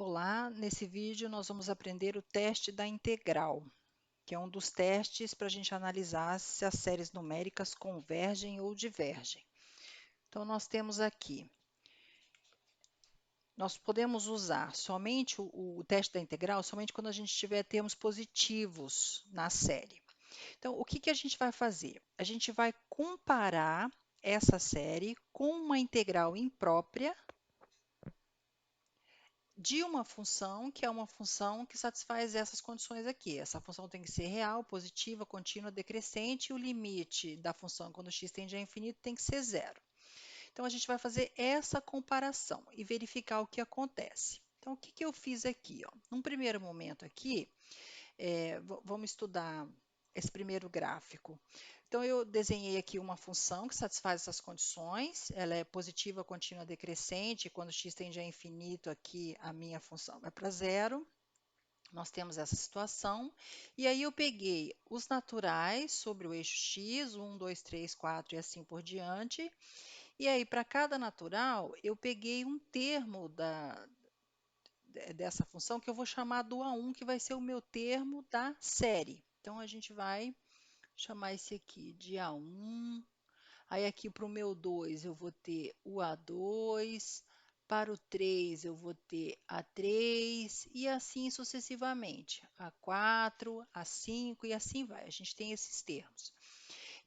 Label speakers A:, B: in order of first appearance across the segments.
A: Olá, nesse vídeo nós vamos aprender o teste da integral, que é um dos testes para a gente analisar se as séries numéricas convergem ou divergem. Então, nós temos aqui, nós podemos usar somente o teste da integral somente quando a gente tiver termos positivos na série. Então, o que a gente vai fazer? A gente vai comparar essa série com uma integral imprópria de uma função que é uma função que satisfaz essas condições aqui. Essa função tem que ser real, positiva, contínua, decrescente, e o limite da função quando x tende a infinito tem que ser zero. Então, a gente vai fazer essa comparação e verificar o que acontece. Então, o que eu fiz aqui? Ó? Num primeiro momento aqui, vamos estudar esse primeiro gráfico. Então, eu desenhei aqui uma função que satisfaz essas condições, ela é positiva, contínua, decrescente, quando x tende a infinito, aqui a minha função vai para zero. Nós temos essa situação, e aí eu peguei os naturais sobre o eixo x, 1, 2, 3, 4 e assim por diante, e aí para cada natural eu peguei um termo dessa função que eu vou chamar do A1, que vai ser o meu termo da série. Então, a gente vai chamar esse aqui de A1. Aí, aqui para o meu 2, eu vou ter o A2. Para o 3, eu vou ter A3. E assim sucessivamente. A4, A5 e assim vai. A gente tem esses termos.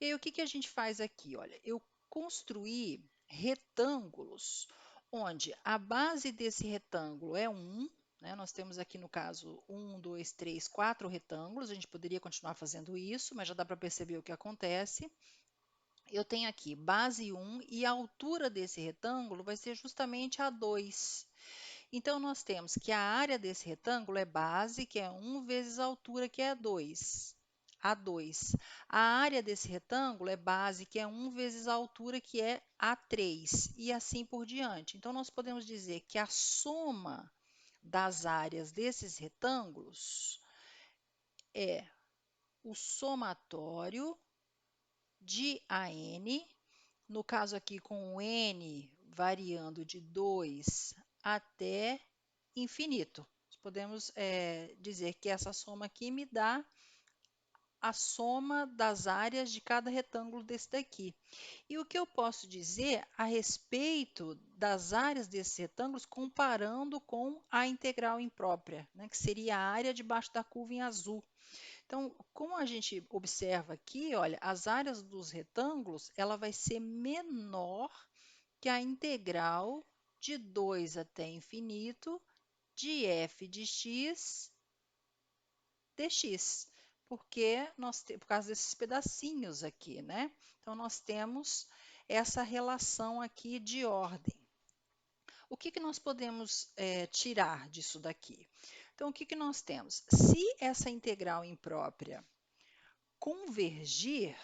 A: E aí, o que a gente faz aqui? Olha, eu construí retângulos, onde a base desse retângulo é 1, né? Nós temos aqui, no caso, 1, 2, 3, 4 retângulos. A gente poderia continuar fazendo isso, mas já dá para perceber o que acontece. Eu tenho aqui base 1 e a altura desse retângulo vai ser justamente a 2. Então, nós temos que a área desse retângulo é base, que é 1 vezes a altura, que é 2. A2. A área desse retângulo é base, que é 1 vezes a altura, que é A3, e assim por diante. Então, nós podemos dizer que a soma das áreas desses retângulos é o somatório de AN, no caso aqui com o N variando de 2 até infinito. Podemos dizer que essa soma aqui me dá a soma das áreas de cada retângulo desse daqui. E o que eu posso dizer a respeito das áreas desses retângulos comparando com a integral imprópria, né, que seria a área debaixo da curva em azul. Então, como a gente observa aqui, olha, as áreas dos retângulos, ela vai ser menor que a integral de 2 até infinito de f de x dx, porque por causa desses pedacinhos aqui, né? Então, nós temos essa relação aqui de ordem. O que nós podemos tirar disso daqui? Então, o que nós temos? Se essa integral imprópria convergir,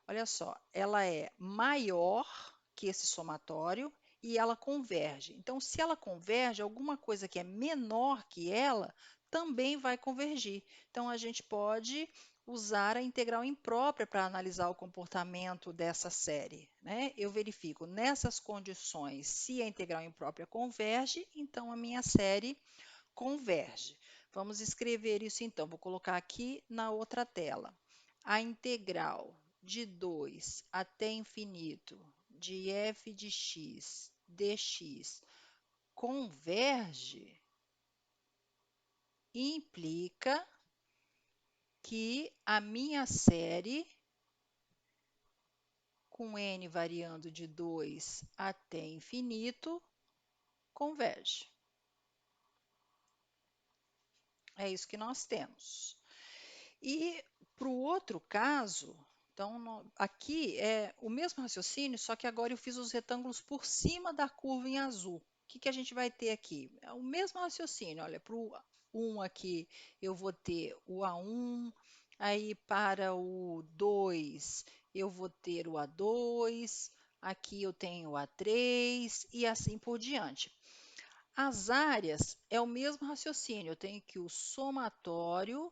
A: olha só, ela é maior que esse somatório e ela converge. Então, se ela converge, alguma coisa que é menor que ela também vai convergir. Então, a gente pode usar a integral imprópria para analisar o comportamento dessa série, né? Eu verifico nessas condições se a integral imprópria converge, então a minha série converge. Vamos escrever isso então, vou colocar aqui na outra tela. A integral de 2 até infinito de f de x dx converge, implica que a minha série, com n variando de 2 até infinito, converge. É isso que nós temos. E para o outro caso, então aqui é o mesmo raciocínio, só que agora eu fiz os retângulos por cima da curva em azul. O que a gente vai ter aqui? É o mesmo raciocínio. Olha, para o 1 aqui eu vou ter o A1, aí para o 2 eu vou ter o A2, aqui eu tenho o A3 e assim por diante. As áreas é o mesmo raciocínio, eu tenho que o somatório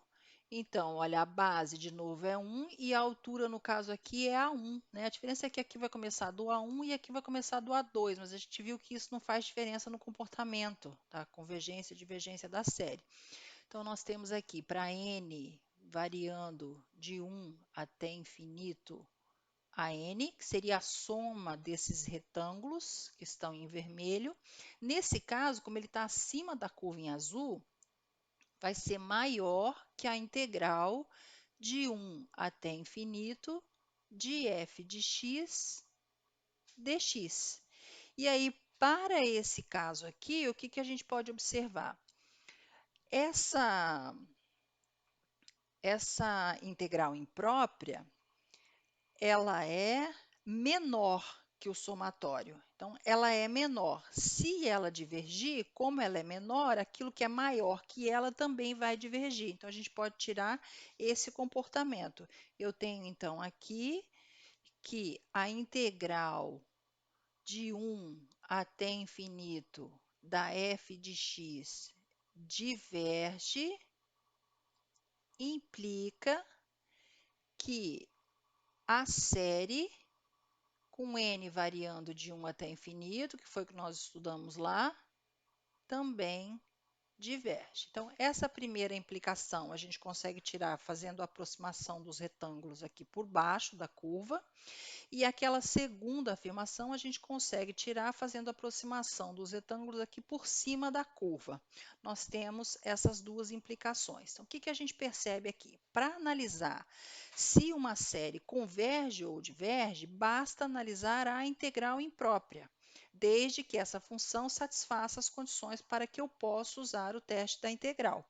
A: Então, olha, a base de novo é 1 e a altura, no caso aqui, é A1, né? A diferença é que aqui vai começar do A1 e aqui vai começar do A2, mas a gente viu que isso não faz diferença no comportamento, tá? Convergência e divergência da série. Então, nós temos aqui para n variando de 1 até infinito a n, que seria a soma desses retângulos que estão em vermelho. Nesse caso, como ele está acima da curva em azul, vai ser maior que a integral de 1 até infinito de f de x dx. E aí, para esse caso aqui, o que, que a gente pode observar? Essa integral imprópria, ela é menor que o somatório. Então, ela é menor. Se ela divergir, como ela é menor, aquilo que é maior que ela também vai divergir. Então, a gente pode tirar esse comportamento. Eu tenho, então, aqui que a integral de 1 até infinito da f de x diverge, implica que a série com n variando de 1 até infinito, que foi o que nós estudamos lá, também diverge. Então, essa primeira implicação a gente consegue tirar fazendo a aproximação dos retângulos aqui por baixo da curva. E aquela segunda afirmação a gente consegue tirar fazendo a aproximação dos retângulos aqui por cima da curva. Nós temos essas duas implicações. Então, o que, que a gente percebe aqui? Para analisar se uma série converge ou diverge, basta analisar a integral imprópria, desde que essa função satisfaça as condições para que eu possa usar o teste da integral.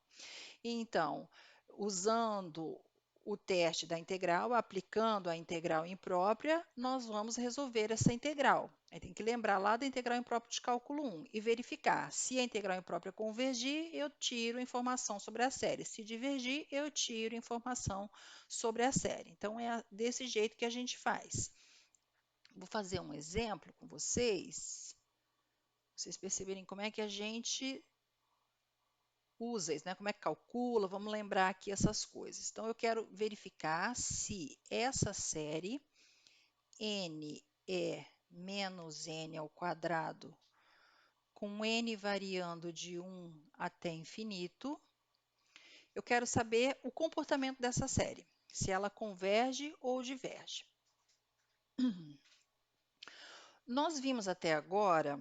A: Então, usando o teste da integral, aplicando a integral imprópria, nós vamos resolver essa integral. Aí tem que lembrar lá da integral imprópria de cálculo 1 e verificar. Se a integral imprópria convergir, eu tiro informação sobre a série. Se divergir, eu tiro informação sobre a série. Então, é desse jeito que a gente faz. Vou fazer um exemplo com vocês perceberem como é que a gente usa isso, né? Como é que calcula? Vamos lembrar aqui essas coisas. Então, eu quero verificar se essa série n é menos n ao quadrado, com n variando de 1 até infinito. Eu quero saber o comportamento dessa série, se ela converge ou diverge. Nós vimos até agora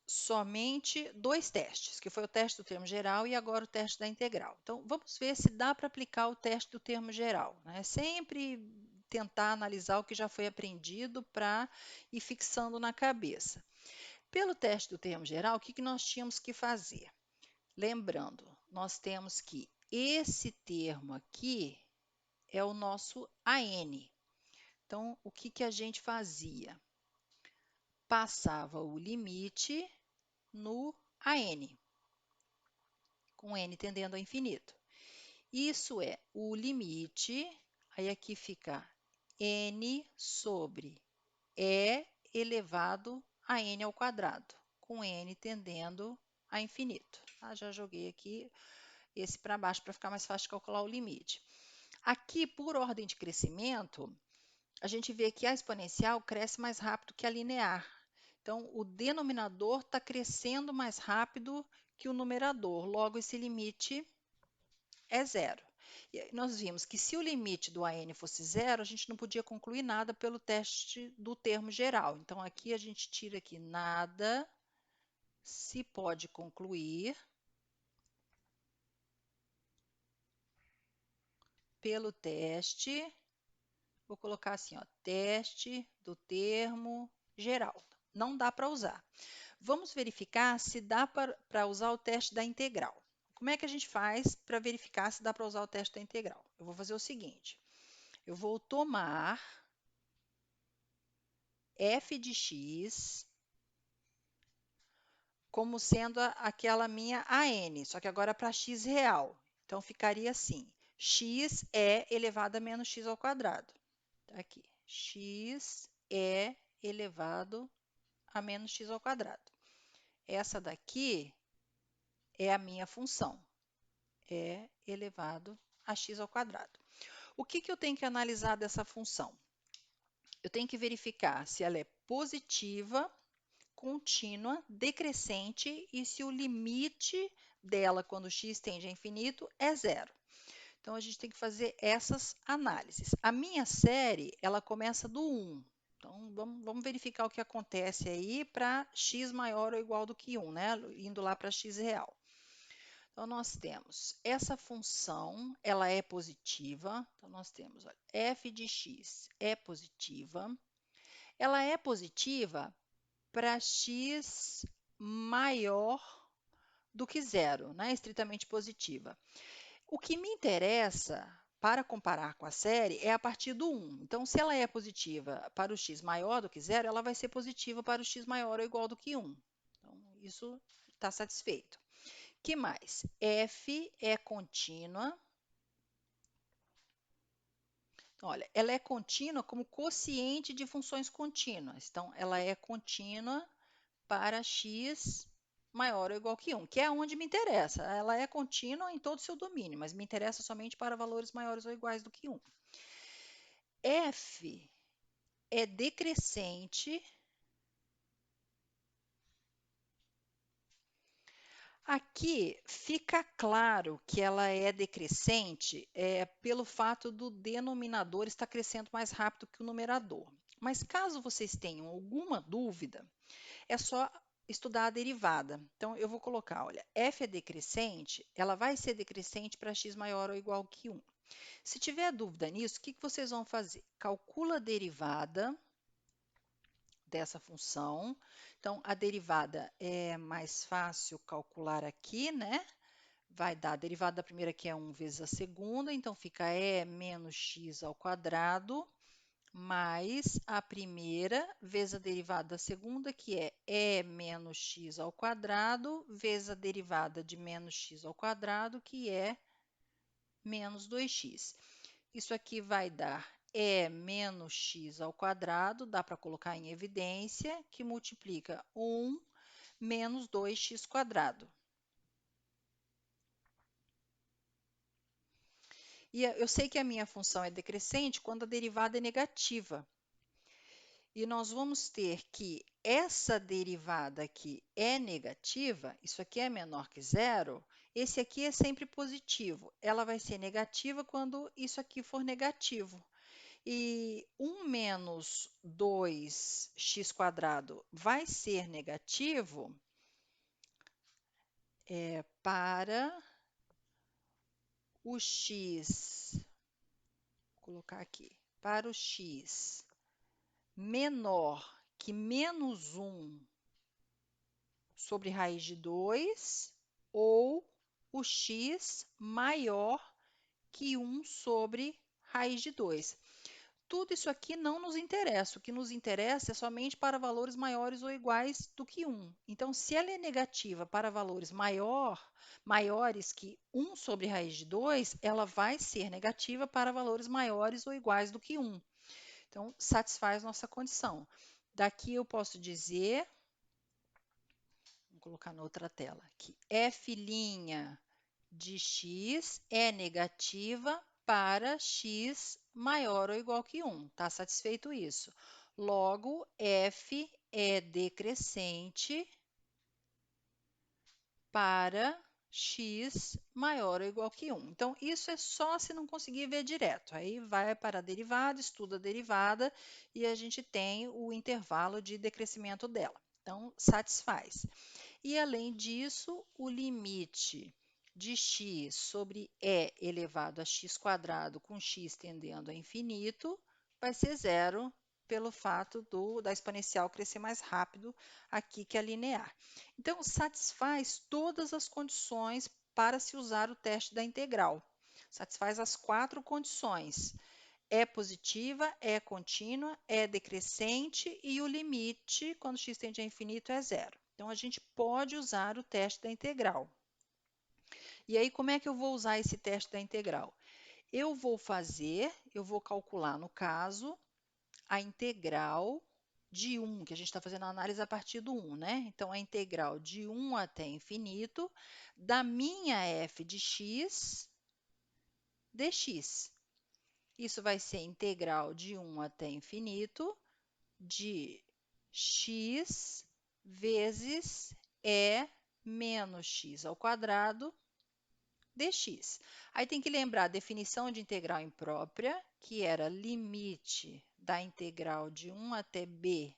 A: somente dois testes, que foi o teste do termo geral e agora o teste da integral. Então, vamos ver se dá para aplicar o teste do termo geral, né? Sempre tentar analisar o que já foi aprendido para ir fixando na cabeça. Pelo teste do termo geral, o que, que nós tínhamos que fazer? Lembrando, nós temos que esse termo aqui é o nosso AN. Então, o que, que a gente fazia? Passava o limite no AN, com n tendendo ao infinito. Isso é o limite, aí aqui fica n sobre e elevado a n ao quadrado, com n tendendo a infinito. Ah, já joguei aqui esse para baixo para ficar mais fácil de calcular o limite. Aqui, por ordem de crescimento, a gente vê que a exponencial cresce mais rápido que a linear. Então, o denominador está crescendo mais rápido que o numerador, logo esse limite é zero. E nós vimos que se o limite do AN fosse zero, a gente não podia concluir nada pelo teste do termo geral. Então, aqui a gente tira aqui nada se pode concluir pelo teste, vou colocar assim, ó, teste do termo geral. Não dá para usar. Vamos verificar se dá para usar o teste da integral. Como é que a gente faz para verificar se dá para usar o teste da integral? Eu vou fazer o seguinte, eu vou tomar f de x como sendo aquela minha AN, só que agora para x real. Então, ficaria assim, x é elevado a menos x ao quadrado. Tá aqui, x é elevado a menos x ao quadrado. Essa daqui é a minha função, é elevado a x ao quadrado. O que eu tenho que analisar dessa função? Eu tenho que verificar se ela é positiva, contínua, decrescente e se o limite dela, quando x tende a infinito, é zero. Então, a gente tem que fazer essas análises. A minha série, ela começa do 1. Então, vamos verificar o que acontece aí para x maior ou igual do que 1, né? Indo lá para x real. Então, nós temos essa função, ela é positiva. Então, nós temos, olha, f de x é positiva. Ela é positiva para x maior do que zero, né? Estritamente positiva. O que me interessa para comparar com a série é a partir do 1. Então, se ela é positiva para o x maior do que zero, ela vai ser positiva para o x maior ou igual do que 1. Então, isso está satisfeito. Que mais? F é contínua. Então, olha, ela é contínua como quociente de funções contínuas. Então, ela é contínua para x maior ou igual que 1, que é onde me interessa. Ela é contínua em todo o seu domínio, mas me interessa somente para valores maiores ou iguais do que 1. F é decrescente. Aqui fica claro que ela é decrescente pelo fato do denominador estar crescendo mais rápido que o numerador. Mas caso vocês tenham alguma dúvida, é só estudar a derivada. Então, eu vou colocar, olha, f é decrescente, ela vai ser decrescente para x maior ou igual que 1. Se tiver dúvida nisso, o que vocês vão fazer? Calcula a derivada dessa função. Então, a derivada é mais fácil calcular aqui, né? Vai dar a derivada da primeira, que é 1 vezes a segunda, então fica e menos x ao quadrado, mais a primeira vezes a derivada da segunda, que é e menos x ao quadrado, vezes a derivada de menos x ao quadrado, que é menos 2x. Isso aqui vai dar e menos x ao quadrado, dá para colocar em evidência, que multiplica 1 menos 2x quadrado. E eu sei que a minha função é decrescente quando a derivada é negativa. E nós vamos ter que essa derivada aqui é negativa, isso aqui é menor que zero, esse aqui é sempre positivo. Ela vai ser negativa quando isso aqui for negativo. E 1 menos 2x quadrado vai ser negativo para o x, vou colocar aqui, para o x menor que menos 1 sobre raiz de 2 ou o x maior que 1 sobre raiz de 2. Tudo isso aqui não nos interessa. O que nos interessa é somente para valores maiores ou iguais do que 1. Então, se ela é negativa para valores maiores que 1 sobre raiz de 2, ela vai ser negativa para valores maiores ou iguais do que 1. Então, satisfaz nossa condição. Daqui eu posso dizer, vou colocar na outra tela, que f' de x é negativa para x maior ou igual que 1. Está satisfeito isso? Logo, f é decrescente para x maior ou igual que 1. Então, isso é só se não conseguir ver direto. Aí vai para a derivada, estuda a derivada e a gente tem o intervalo de decrescimento dela. Então, satisfaz. E, além disso, o limite de x sobre e elevado a x quadrado com x tendendo a infinito vai ser zero pelo fato da exponencial crescer mais rápido aqui que a linear. Então, satisfaz todas as condições para se usar o teste da integral. Satisfaz as 4 condições. É positiva, é contínua, é decrescente e o limite, quando x tende a infinito, é zero. Então, a gente pode usar o teste da integral. E aí, como é que eu vou usar esse teste da integral? Eu vou calcular, no caso, a integral de 1, que a gente está fazendo a análise a partir do 1, né? Então, a integral de 1 até infinito da minha f de x dx. Isso vai ser integral de 1 até infinito de x vezes e menos x ao quadrado dx. Aí tem que lembrar a definição de integral imprópria, que era limite da integral de 1 até b,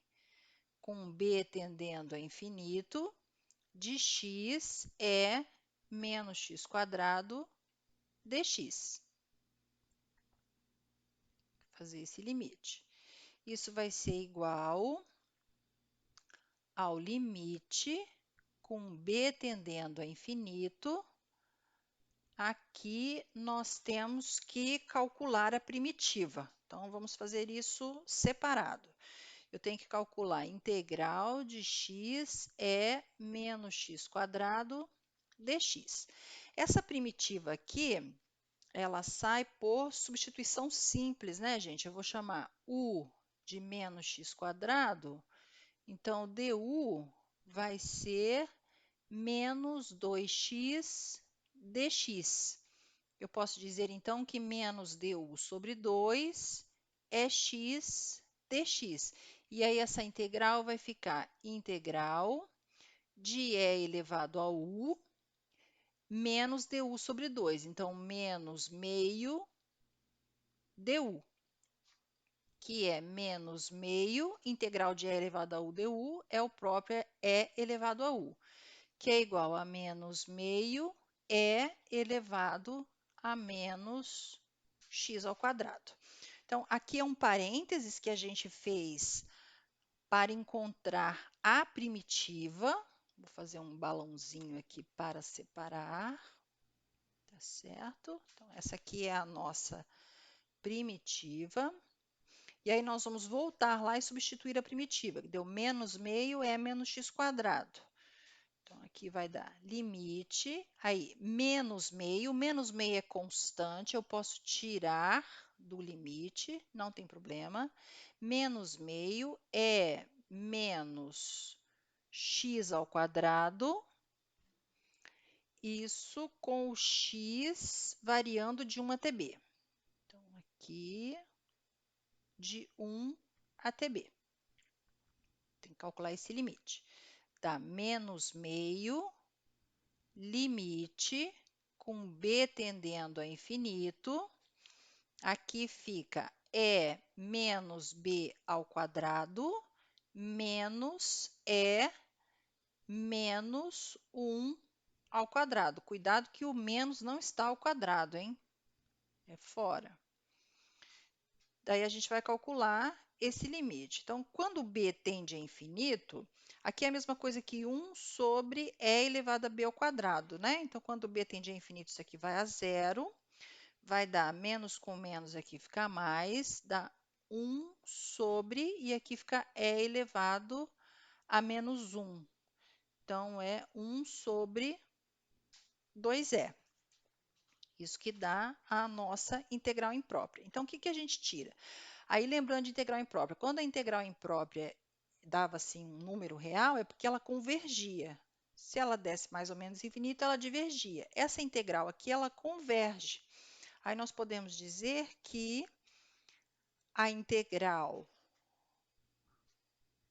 A: com b tendendo a infinito, de x é menos x quadrado dx. Fazer esse limite. Isso vai ser igual ao limite com b tendendo a infinito. Aqui nós temos que calcular a primitiva. Então, vamos fazer isso separado. Eu tenho que calcular a integral de x é menos x quadrado dx. Essa primitiva aqui, ela sai por substituição simples, né, gente? Eu vou chamar u de menos x quadrado, então du vai ser menos 2x dx. Eu posso dizer, então, que menos du sobre 2 é x dx. E aí, essa integral vai ficar integral de e elevado a u menos du sobre 2. Então, menos meio du, que é menos meio, integral de e elevado a u du, é o próprio e elevado a u, que é igual a menos meio e elevado a menos x ao quadrado. Então, aqui é um parênteses que a gente fez para encontrar a primitiva. Vou fazer um balãozinho aqui para separar. Tá certo? Então, essa aqui é a nossa primitiva. E aí, nós vamos voltar lá e substituir a primitiva, que deu menos meio é menos x quadrado. Então, aqui vai dar limite, aí menos meio é constante, eu posso tirar do limite, não tem problema. Menos meio é menos x ao quadrado, isso com o x variando de 1 até b. Então, aqui, de 1 até b. Tem que calcular esse limite. Dá menos meio, limite, com b tendendo a infinito. Aqui fica e menos b ao quadrado, menos e menos 1 ao quadrado. Cuidado que o menos não está ao quadrado, hein? É fora. Daí a gente vai calcular esse limite. Então, quando b tende a infinito, aqui é a mesma coisa que 1 sobre e elevado a b ao quadrado, né? Então, quando b tende a infinito, isso aqui vai a zero. Vai dar menos com menos, aqui fica mais, dá 1 sobre, e aqui fica e elevado a menos 1. Então, é 1 sobre 2e. Isso que dá a nossa integral imprópria. Então, o que a gente tira? Aí, lembrando de integral imprópria, quando a integral imprópria dava assim um número real, é porque ela convergia. Se ela desse mais ou menos infinito, ela divergia. Essa integral aqui, ela converge. Aí, nós podemos dizer que a integral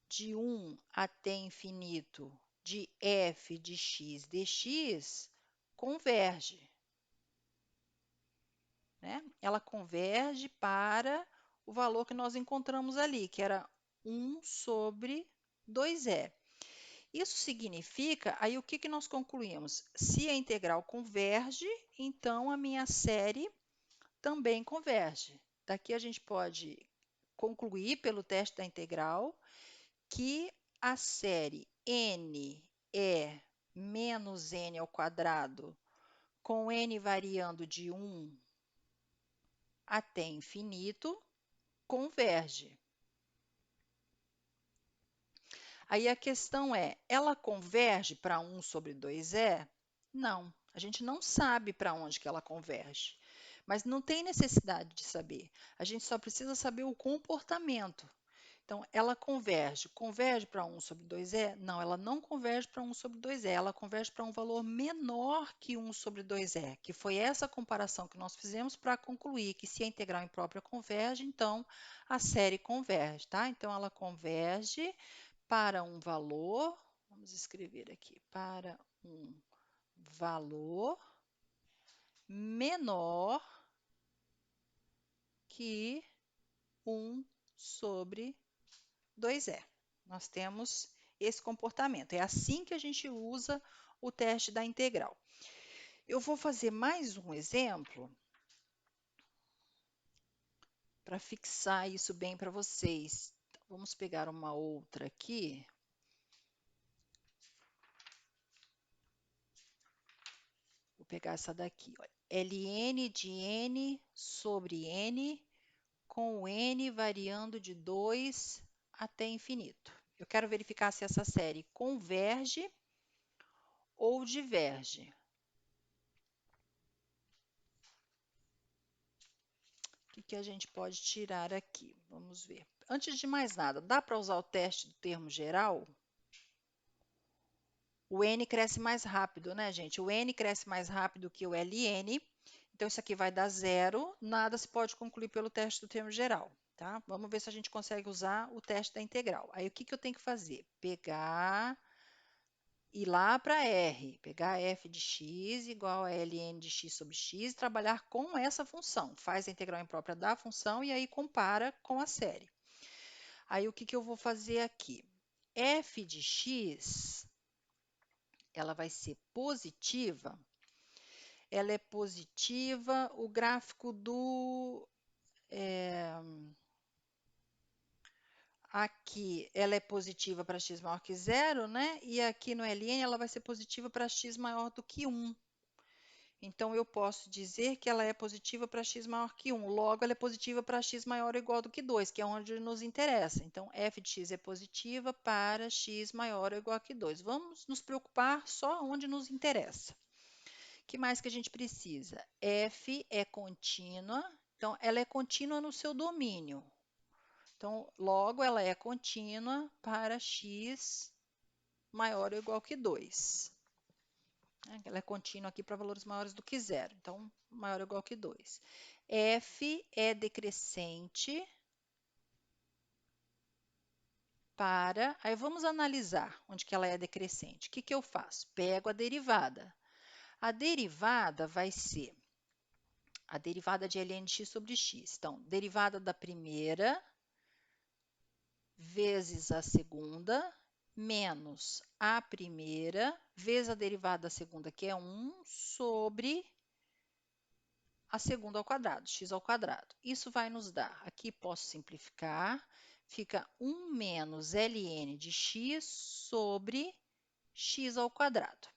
A: de 1 até infinito de f de x dx converge, né? Ela converge para o valor que nós encontramos ali, que era 1 sobre 2e. Isso significa, aí o que nós concluímos? Se a integral converge, então a minha série também converge. Daqui a gente pode concluir pelo teste da integral que a série n é menos n ao quadrado, com n variando de 1 até infinito, converge. Aí a questão é, ela converge para 1 sobre 2e? Não, a gente não sabe para onde que ela converge. Mas não tem necessidade de saber. A gente só precisa saber o comportamento. Então, ela converge. Converge para 1 sobre 2e? Não, ela não converge para 1 sobre 2e. Ela converge para um valor menor que 1 sobre 2e, que foi essa comparação que nós fizemos para concluir que se a integral imprópria converge, então a série converge, tá? Então, ela converge para um valor, vamos escrever aqui, para um valor menor que 1 sobre 2e. Nós temos esse comportamento. É assim que a gente usa o teste da integral. Eu vou fazer mais um exemplo para fixar isso bem para vocês. Então, vamos pegar uma outra aqui. Vou pegar essa daqui. Olha. Ln de n sobre n, com o n variando de 2 até infinito. Eu quero verificar se essa série converge ou diverge. O que a gente pode tirar aqui? Vamos ver. Antes de mais nada, dá para usar o teste do termo geral? O n cresce mais rápido, né, gente? O n cresce mais rápido que o ln. Então, isso aqui vai dar zero. Nada se pode concluir pelo teste do termo geral, tá? Vamos ver se a gente consegue usar o teste da integral. Aí, o que eu tenho que fazer? Ir lá para R, pegar f de x igual a ln de x sobre x e trabalhar com essa função. Faz a integral imprópria da função e aí compara com a série. Aí, o que eu vou fazer aqui? F de x, ela vai ser positiva. Ela é positiva, o gráfico do... aqui, ela é positiva para x maior que zero, né? E aqui no ln, ela vai ser positiva para x maior do que 1. Então, eu posso dizer que ela é positiva para x maior que 1. Logo, ela é positiva para x maior ou igual do que 2, que é onde nos interessa. Então, f de x é positiva para x maior ou igual que 2. Vamos nos preocupar só onde nos interessa. O que mais que a gente precisa? F é contínua. Então, ela é contínua no seu domínio. Então, logo, ela é contínua para x maior ou igual que 2. Ela é contínua aqui para valores maiores do que zero. Então, maior ou igual que 2. F é decrescente para... Aí, vamos analisar onde que ela é decrescente. O que eu faço? Pego a derivada. A derivada vai ser a derivada de ln de x sobre x. Então, derivada da primeira vezes a segunda, menos a primeira, vezes a derivada da segunda, que é 1, sobre a segunda ao quadrado, x ao quadrado. Isso vai nos dar, aqui posso simplificar, fica 1 menos ln de x sobre x ao quadrado.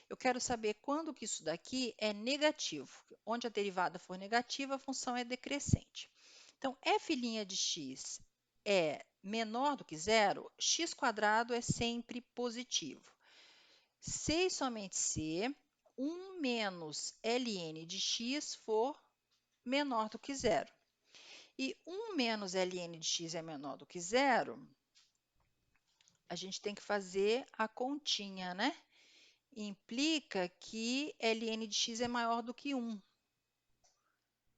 A: Eu quero saber quando que isso daqui é negativo. Onde a derivada for negativa, a função é decrescente. Então, f' de x é menor do que zero, x quadrado é sempre positivo. Se e somente se 1 menos ln de x for menor do que zero. E 1 menos ln de x é menor do que zero, a gente tem que fazer a continha, né? Implica que ln de x é maior do que 1.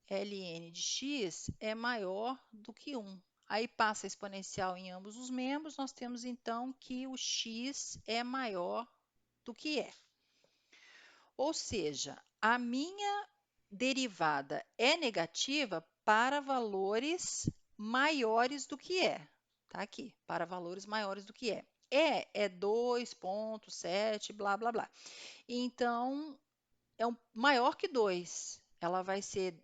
A: ln de x é maior do que 1. Aí passa a exponencial em ambos os membros, nós temos então que o x é maior do que é. Ou seja, a minha derivada é negativa para valores maiores do que é. Tá aqui, para valores maiores do que é. É 2,7, blá, blá, blá. Então, é maior que 2. Ela vai ser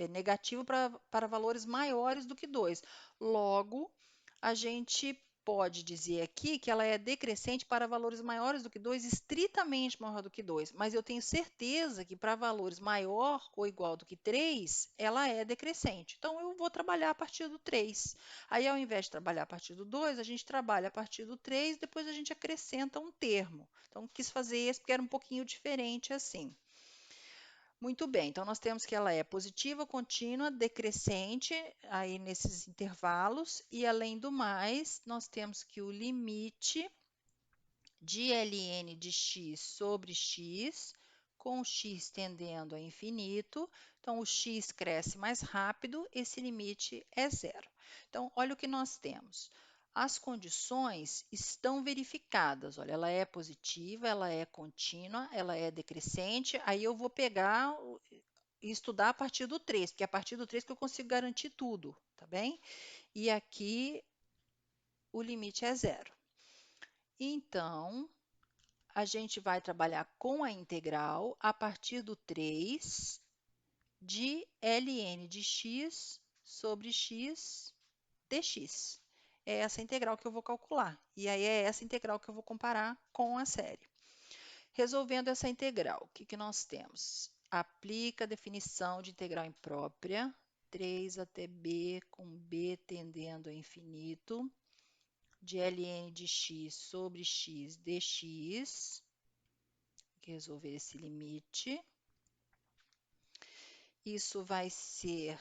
A: negativa para valores maiores do que 2. Logo, a gente pode dizer aqui que ela é decrescente para valores maiores do que 2, estritamente maior do que 2. Mas eu tenho certeza que para valores maior ou igual do que 3, ela é decrescente. Então, eu vou trabalhar a partir do 3. Aí, ao invés de trabalhar a partir do 2, a gente trabalha a partir do 3, depois a gente acrescenta um termo. Então, quis fazer esse porque era um pouquinho diferente assim. Muito bem, então nós temos que ela é positiva, contínua, decrescente, aí nesses intervalos, e além do mais, nós temos que o limite de ln de x sobre x, com o x tendendo a infinito. Então, o x cresce mais rápido, esse limite é zero. Então, olha o que nós temos. As condições estão verificadas. Olha, ela é positiva, ela é contínua, ela é decrescente. Aí eu vou pegar e estudar a partir do 3, porque é a partir do 3 que eu consigo garantir tudo, tá bem? E aqui o limite é zero. Então, a gente vai trabalhar com a integral a partir do 3 de ln de x sobre x dx. É essa integral que eu vou calcular. E aí é essa integral que eu vou comparar com a série. Resolvendo essa integral, o que nós temos? Aplica a definição de integral imprópria, 3 até b com b tendendo a infinito, de ln de x sobre x dx. Resolver esse limite. Isso vai ser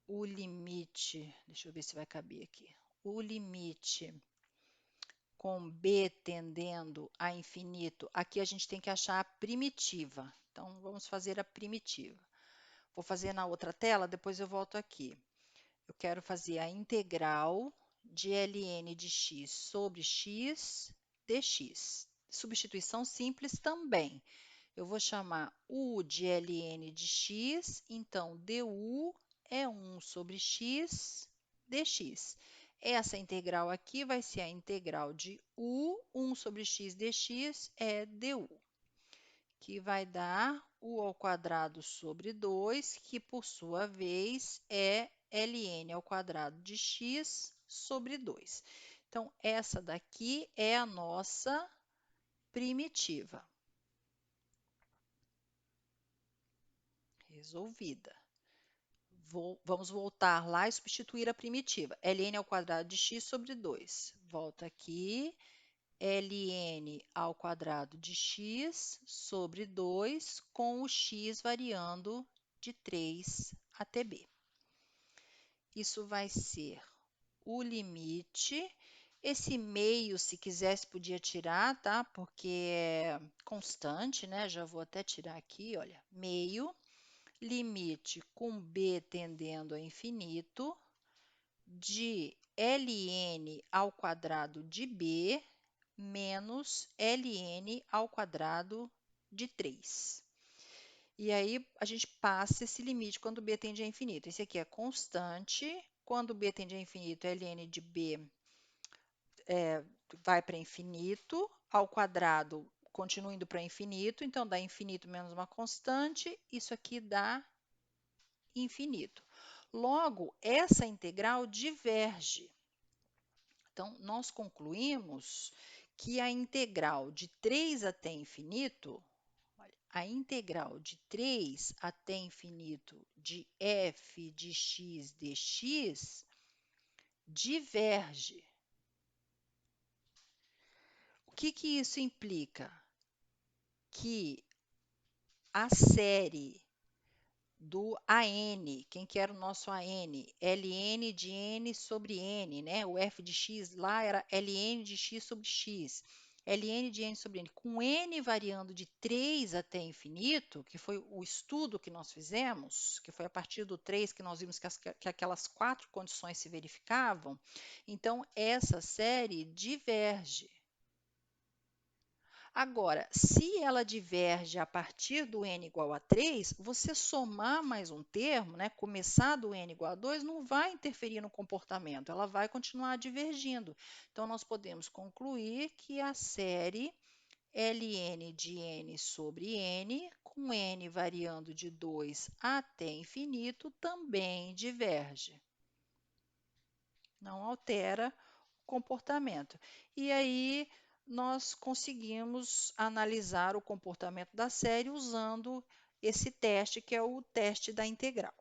A: o limite, deixa eu ver se vai caber aqui, o limite com b tendendo a infinito. Aqui a gente tem que achar a primitiva. Então, vamos fazer a primitiva. Vou fazer na outra tela, depois eu volto aqui. Eu quero fazer a integral de ln de x sobre x dx. Substituição simples também. Eu vou chamar u de ln de x, então du é 1 sobre x dx. Essa integral aqui vai ser a integral de u, 1 sobre x dx é du, que vai dar u ao quadrado sobre 2, que por sua vez é ln ao quadrado de x sobre 2. Então, essa daqui é a nossa primitiva. Resolvida. Vamos voltar lá e substituir a primitiva. ln ao quadrado de x sobre 2. Volta aqui. ln ao quadrado de x sobre 2, com o x variando de 3 até b. Isso vai ser o limite. Esse meio, se quisesse, podia tirar, tá? Porque é constante, né? Já vou até tirar aqui, olha. Meio. Limite com b tendendo a infinito de ln ao quadrado de b menos ln ao quadrado de 3. E aí, a gente passa esse limite quando b tende a infinito. Esse aqui é constante. Quando b tende a infinito, ln de b vai para infinito, ao quadrado continua indo para infinito, então dá infinito menos uma constante, isso aqui dá infinito. Logo, essa integral diverge. Então, nós concluímos que a integral de 3 até infinito, a integral de 3 até infinito de f de x dx diverge. O que isso implica? Que a série do AN, quem que era o nosso AN? ln de n sobre n, né? O f de x lá era ln de x sobre x. ln de n sobre n, com n variando de 3 até infinito, que foi o estudo que nós fizemos, que foi a partir do 3 que nós vimos que aquelas 4 condições se verificavam, então essa série diverge. Agora, se ela diverge a partir do n igual a 3, você somar mais um termo, né, começar do n igual a 2, não vai interferir no comportamento, ela vai continuar divergindo. Então, nós podemos concluir que a série ln de n sobre n, com n variando de 2 até infinito, também diverge. Não altera o comportamento. E aí, nós conseguimos analisar o comportamento da série usando esse teste, que é o teste da integral.